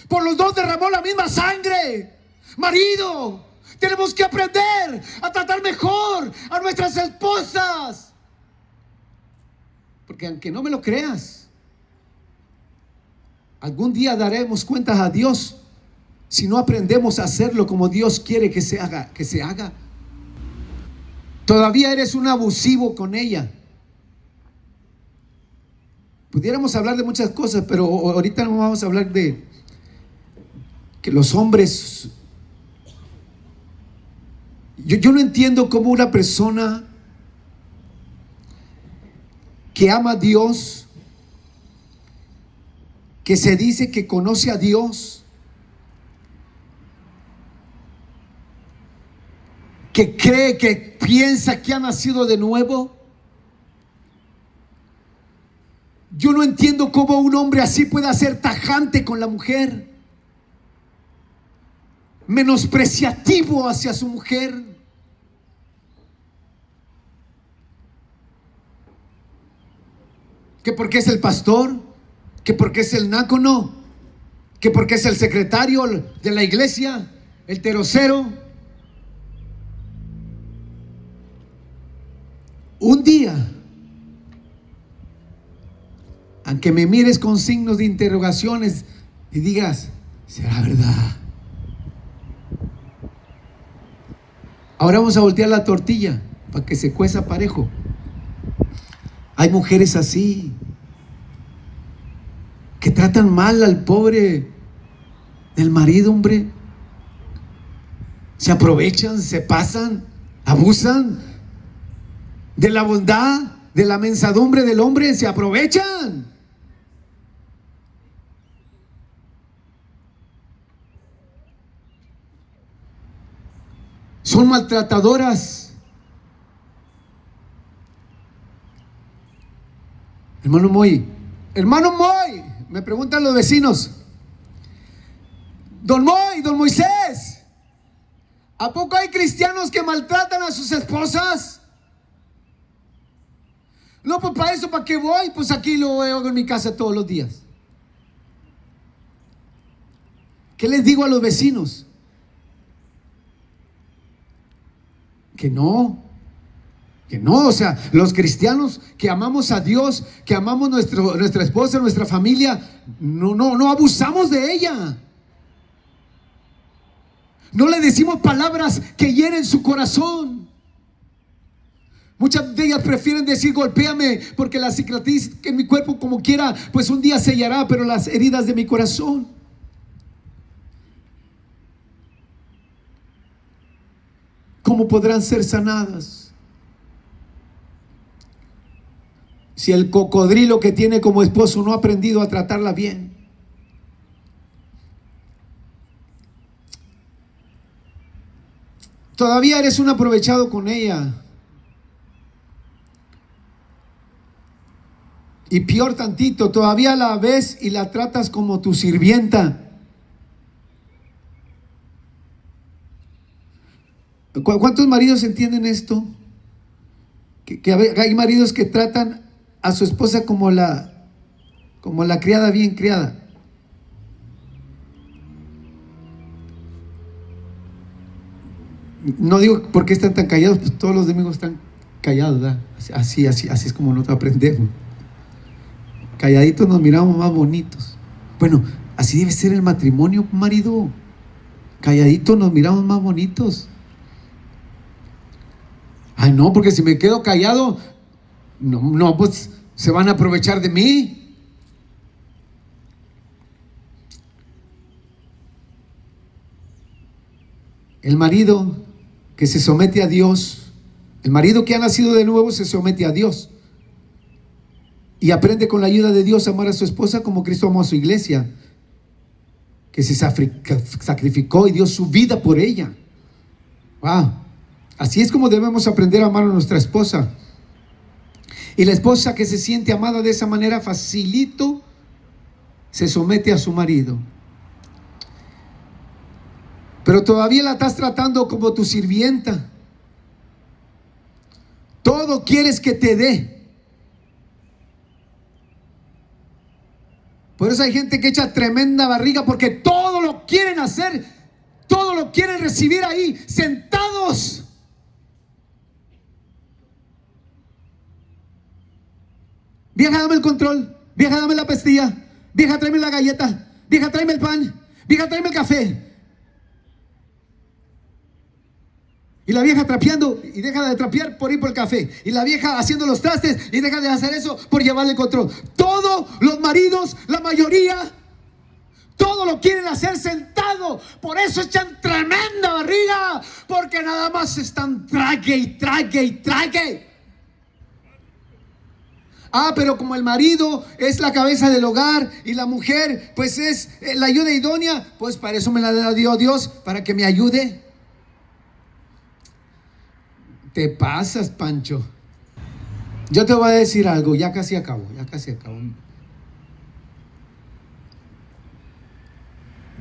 por los dos derramó la misma sangre. Marido, tenemos que aprender a tratar mejor a nuestras esposas, porque aunque no me lo creas, algún día daremos cuentas a Dios si no aprendemos a hacerlo como Dios quiere que se haga. Todavía eres un abusivo con ella. Pudiéramos hablar de muchas cosas, pero ahorita no vamos a hablar de que los hombres. Yo no entiendo cómo una persona que ama a Dios, que se dice que conoce a Dios, que cree, que piensa que ha nacido de nuevo, cómo un hombre así puede ser tajante con la mujer, menospreciativo hacia su mujer. Que porque es el pastor, que porque es el diácono, que porque es el secretario de la iglesia, el tercero. Un día, aunque me mires con signos de interrogaciones y digas, ¿será verdad? Ahora vamos a voltear la tortilla para que se cueza parejo. Hay mujeres así, que tratan mal al pobre del marido, hombre. Se aprovechan, se pasan, abusan de la bondad, de la mensadumbre del hombre, se aprovechan. Son maltratadoras. Hermano Moy, me preguntan los vecinos, don Moisés, ¿a poco hay cristianos que maltratan a sus esposas? No, pues para eso, ¿para qué voy? Pues aquí lo veo en mi casa todos los días. ¿Qué les digo a los vecinos? Que no, o sea, los cristianos que amamos a Dios, que amamos nuestra esposa, nuestra familia, no abusamos de ella. No le decimos palabras que hieren su corazón. Muchas de ellas prefieren decir golpéame, porque la cicatriz en mi cuerpo como quiera, pues un día sellará, pero las heridas de mi corazón. ¿Cómo podrán ser sanadas? Si el cocodrilo que tiene como esposo no ha aprendido a tratarla bien. Todavía eres un aprovechado con ella. Y peor tantito, todavía la ves y la tratas como tu sirvienta. ¿Cuántos maridos entienden esto? Que hay maridos que tratan a su esposa como la criada bien criada. No digo por qué están tan callados, pues todos los domingos están callados, ¿verdad? Así es como nosotros aprendemos. Calladitos nos miramos más bonitos. Bueno, así debe ser el matrimonio, marido. Calladitos nos miramos más bonitos. Ay, no, porque si me quedo callado, no, pues se van a aprovechar de mí. El marido que se somete a Dios, el marido que ha nacido de nuevo se somete a Dios y aprende con la ayuda de Dios a amar a su esposa como Cristo amó a su iglesia, que se sacrificó y dio su vida por ella. Wow. Así es como debemos aprender a amar a nuestra esposa. Y la esposa que se siente amada de esa manera, facilito se somete a su marido. Pero todavía la estás tratando como tu sirvienta. Todo quieres que te dé. Por eso hay gente que echa tremenda barriga, porque todo lo quieren hacer, todo lo quieren recibir ahí, sentados. Vieja, dame el control. Vieja, dame la pastilla. Vieja, tráeme la galleta. Vieja, tráeme el pan. Vieja, tráeme el café. Y la vieja trapeando y deja de trapear por ir por el café. Y la vieja haciendo los trastes y deja de hacer eso por llevarle el control. Todos los maridos, la mayoría, todo lo quieren hacer sentado. Por eso echan tremenda barriga, porque nada más están trague y trague y trague. Pero como el marido es la cabeza del hogar y la mujer pues es la ayuda idónea, pues para eso me la dio Dios, para que me ayude. Te pasas, Pancho. Yo te voy a decir algo, ya casi acabo.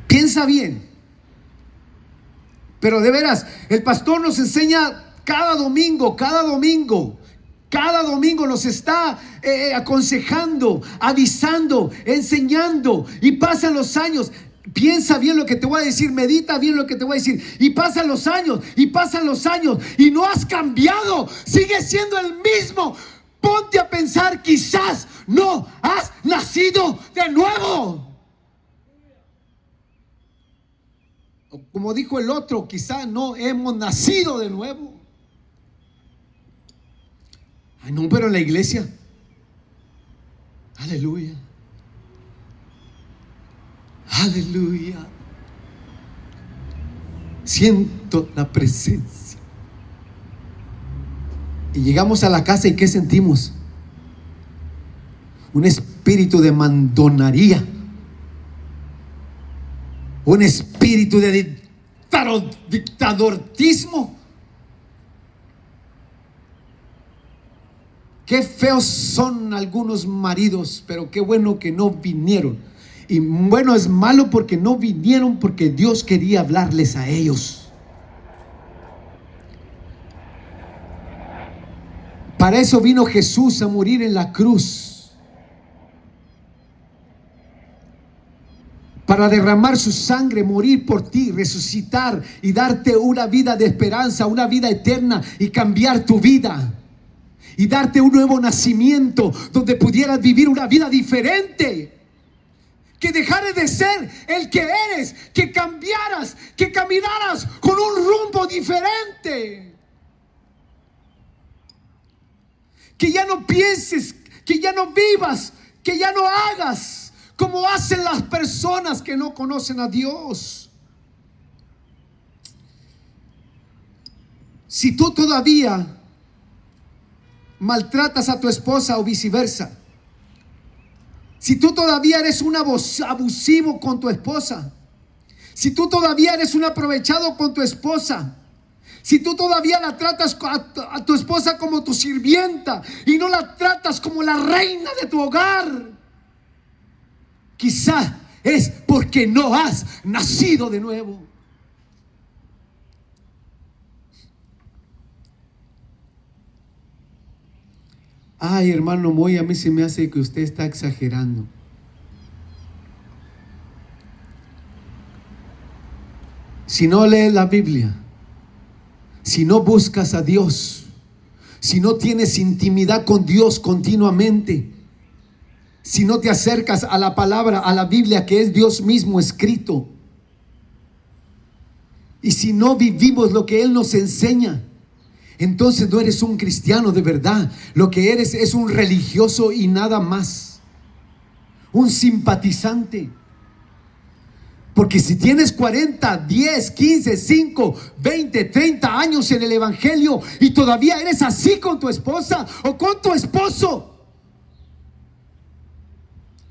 Piensa bien. Pero de veras, el pastor nos enseña cada domingo nos está aconsejando, avisando, enseñando, y pasan los años. Piensa bien lo que te voy a decir, medita bien lo que te voy a decir, y pasan los años, y no has cambiado, sigues siendo el mismo. Ponte a pensar, quizás no has nacido de nuevo. O como dijo el otro, quizás no hemos nacido de nuevo. Ay, no, pero en la iglesia, aleluya, aleluya, siento la presencia. Y llegamos a la casa, ¿y qué sentimos? Un espíritu de mandonaría, un espíritu de dictadortismo. Qué feos son algunos maridos, pero qué bueno que no vinieron. Y bueno, es malo porque no vinieron, porque Dios quería hablarles a ellos. Para eso vino Jesús a morir en la cruz, para derramar su sangre, morir por ti, resucitar y darte una vida de esperanza, una vida eterna, y cambiar tu vida y darte un nuevo nacimiento donde pudieras vivir una vida diferente, que dejares de ser el que eres, que cambiaras, que caminaras con un rumbo diferente. Que ya no pienses, que ya no vivas, que ya no hagas como hacen las personas que no conocen a Dios. Si tú todavía maltratas a tu esposa o viceversa, si tú todavía eres un abusivo con tu esposa, si tú todavía eres un aprovechado con tu esposa, si tú todavía la tratas a tu esposa como tu sirvienta y no la tratas como la reina de tu hogar, quizá es porque no has nacido de nuevo. Ay, hermano Moy, a mí se me hace que usted está exagerando. Si no lees la Biblia, si no buscas a Dios, si no tienes intimidad con Dios continuamente, si no te acercas a la palabra, a la Biblia, que es Dios mismo escrito, y si no vivimos lo que Él nos enseña, entonces no eres un cristiano de verdad. Lo que eres es un religioso y nada más, un simpatizante. Porque si tienes 40, 10, 15, 5, 20, 30 años en el evangelio y todavía eres así con tu esposa o con tu esposo,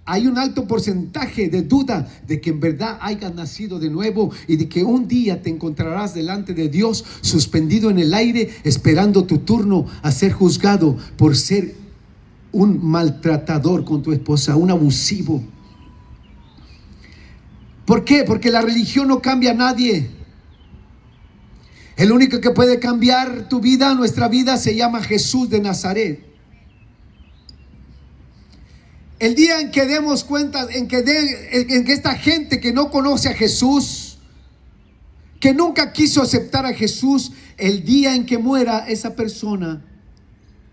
hay un alto porcentaje de duda de que en verdad hayas nacido de nuevo y de que un día te encontrarás delante de Dios suspendido en el aire, esperando tu turno a ser juzgado por ser un maltratador con tu esposa, un abusivo. ¿Por qué? Porque la religión no cambia a nadie. El único que puede cambiar tu vida, nuestra vida, se llama Jesús de Nazaret. El día en que demos cuenta, en que esta gente que no conoce a Jesús, que nunca quiso aceptar a Jesús, el día en que muera esa persona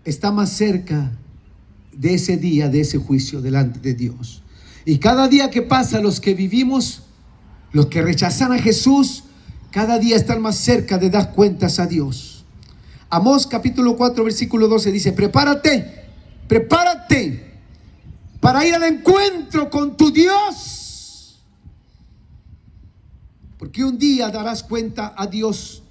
está más cerca de ese día, de ese juicio delante de Dios. Y cada día que pasa, los que vivimos, los que rechazan a Jesús, cada día están más cerca de dar cuentas a Dios. Amós capítulo 4 versículo 12 dice: prepárate para ir al encuentro con tu Dios, porque un día darás cuenta a Dios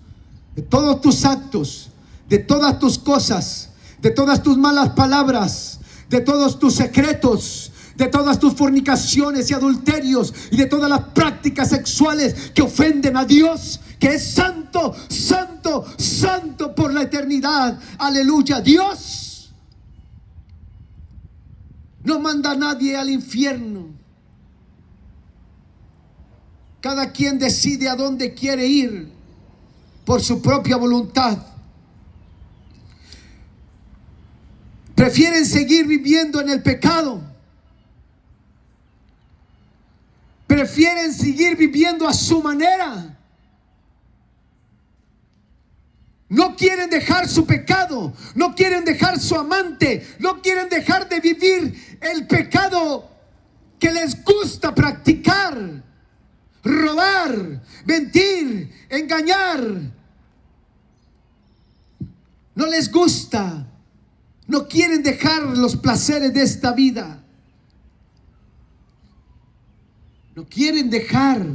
de todos tus actos, de todas tus cosas, de todas tus malas palabras, de todos tus secretos, de todas tus fornicaciones y adulterios y de todas las prácticas sexuales que ofenden a Dios, que es santo, santo, santo por la eternidad. Aleluya. Dios no manda a nadie al infierno. Cada quien decide a dónde quiere ir por su propia voluntad. Prefieren seguir viviendo en el pecado. Prefieren seguir viviendo a su manera. No quieren dejar su pecado, no quieren dejar su amante, no quieren dejar de vivir el pecado que les gusta practicar. Robar, mentir, engañar. No les gusta. No quieren dejar los placeres de esta vida. No quieren dejar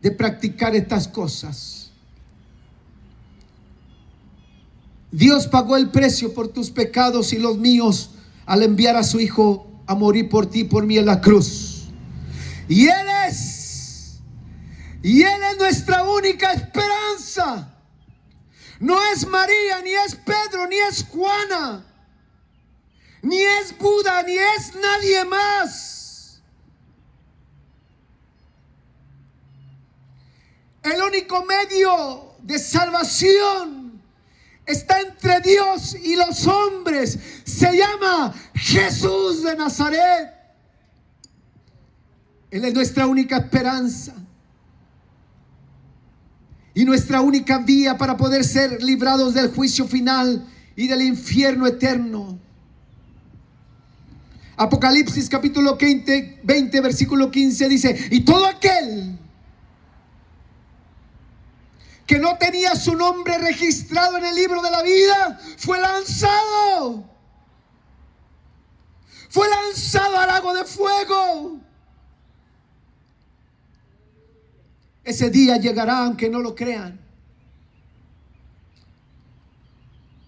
de practicar estas cosas. Dios pagó el precio por tus pecados y los míos al enviar a su Hijo a morir por ti y por mí en la cruz. Y Él es nuestra única esperanza. No es María, ni es Pedro, ni es Juana, ni es Buda, ni es nadie más. El único medio de salvación está entre Dios y los hombres. Se llama Jesús de Nazaret. Él es nuestra única esperanza y nuestra única vía para poder ser librados del juicio final y del infierno eterno. Apocalipsis capítulo 20 versículo 15 dice: y todo aquel que no tenía su nombre registrado en el libro de la vida fue lanzado al lago de fuego. Ese día llegará aunque no lo crean.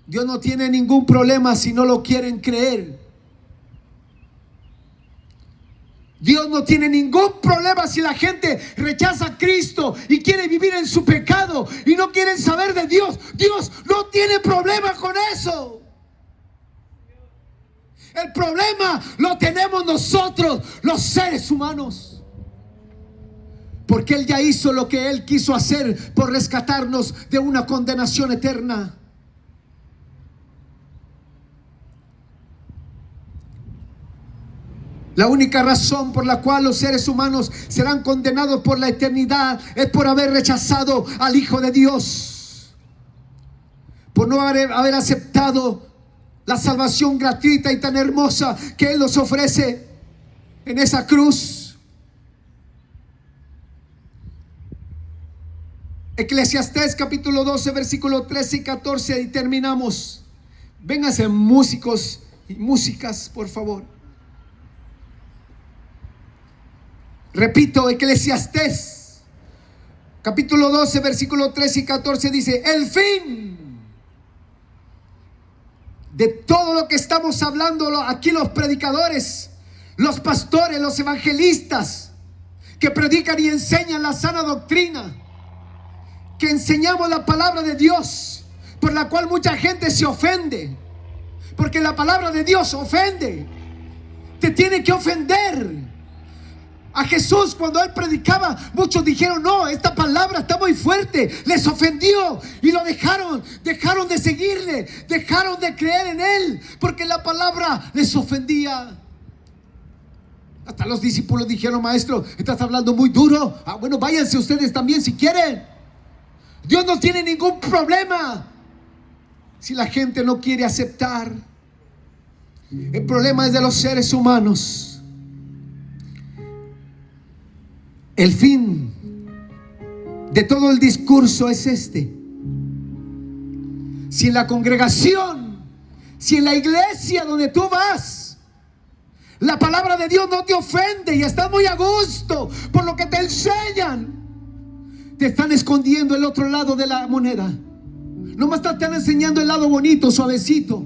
Dios no tiene ningún problema si no lo quieren creer. Dios no tiene ningún problema si la gente rechaza a Cristo y quiere vivir en su pecado y no quieren saber de Dios. Dios no tiene problema con eso. El problema lo tenemos nosotros, los seres humanos. Porque Él ya hizo lo que Él quiso hacer por rescatarnos de una condenación eterna. La única razón por la cual los seres humanos serán condenados por la eternidad es por haber rechazado al Hijo de Dios, por no haber aceptado la salvación gratuita y tan hermosa que Él nos ofrece en esa cruz. Eclesiastés capítulo 12 versículo 13 y 14 y terminamos. Vénganse músicos y músicas, por favor. Repito, Eclesiastés capítulo 12 versículo 13 y 14 dice: el fin de todo lo que estamos hablando aquí, los predicadores, los pastores, los evangelistas que predican y enseñan la sana doctrina, que enseñamos la palabra de Dios, por la cual mucha gente se ofende, porque la palabra de Dios ofende, te tiene que ofender. A Jesús, cuando Él predicaba, muchos dijeron: no, esta palabra está muy fuerte, les ofendió y lo dejaron de seguirle, dejaron de creer en Él, porque la palabra les ofendía. Hasta los discípulos dijeron: maestro, estás hablando muy duro. Bueno, váyanse ustedes también si quieren. Dios no tiene ningún problema si la gente no quiere aceptar. El problema es de los seres humanos. El fin de todo el discurso es este: si en la congregación, si en la iglesia donde tú vas, la palabra de Dios no te ofende y estás muy a gusto por lo que te enseñan, te están escondiendo el otro lado de la moneda. Nomás te están enseñando el lado bonito, suavecito.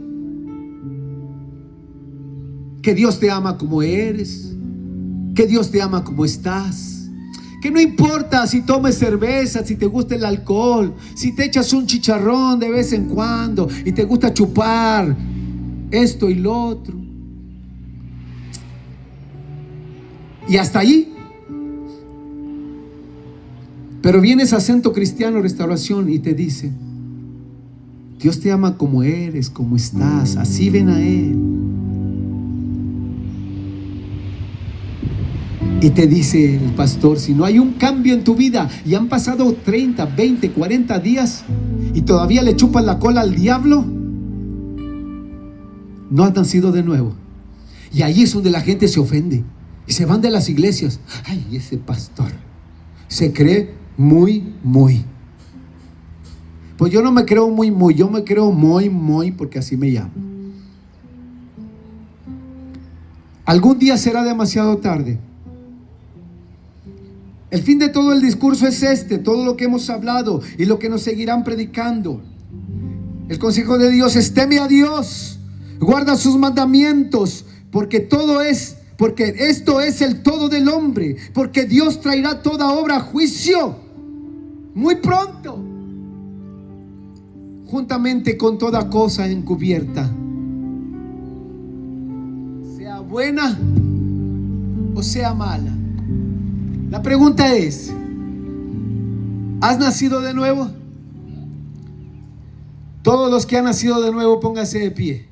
Que Dios te ama como eres, que Dios te ama como estás, que no importa si tomes cerveza, si te gusta el alcohol, si te echas un chicharrón de vez en cuando y te gusta chupar esto y lo otro. Y hasta ahí. Pero vienes a Centro Cristiano Restauración y te dice: Dios te ama como eres, como estás, así ven a Él. Y te dice el pastor: si no hay un cambio en tu vida y han pasado 30, 20, 40 días y todavía le chupas la cola al diablo, no has nacido de nuevo. Y ahí es donde la gente se ofende y se van de las iglesias. Ay, ese pastor se cree muy. Pues yo no me creo muy, yo me creo muy, porque así me llamo. Algún día será demasiado tarde. El fin de todo el discurso es todo lo que hemos hablado y lo que nos seguirán predicando. El consejo de Dios es: teme a Dios, guarda sus mandamientos, porque esto es el todo del hombre, porque Dios traerá toda obra a juicio muy pronto, juntamente con toda cosa encubierta, sea buena o sea mala. La pregunta es: ¿has nacido de nuevo? Todos los que han nacido de nuevo, pónganse de pie.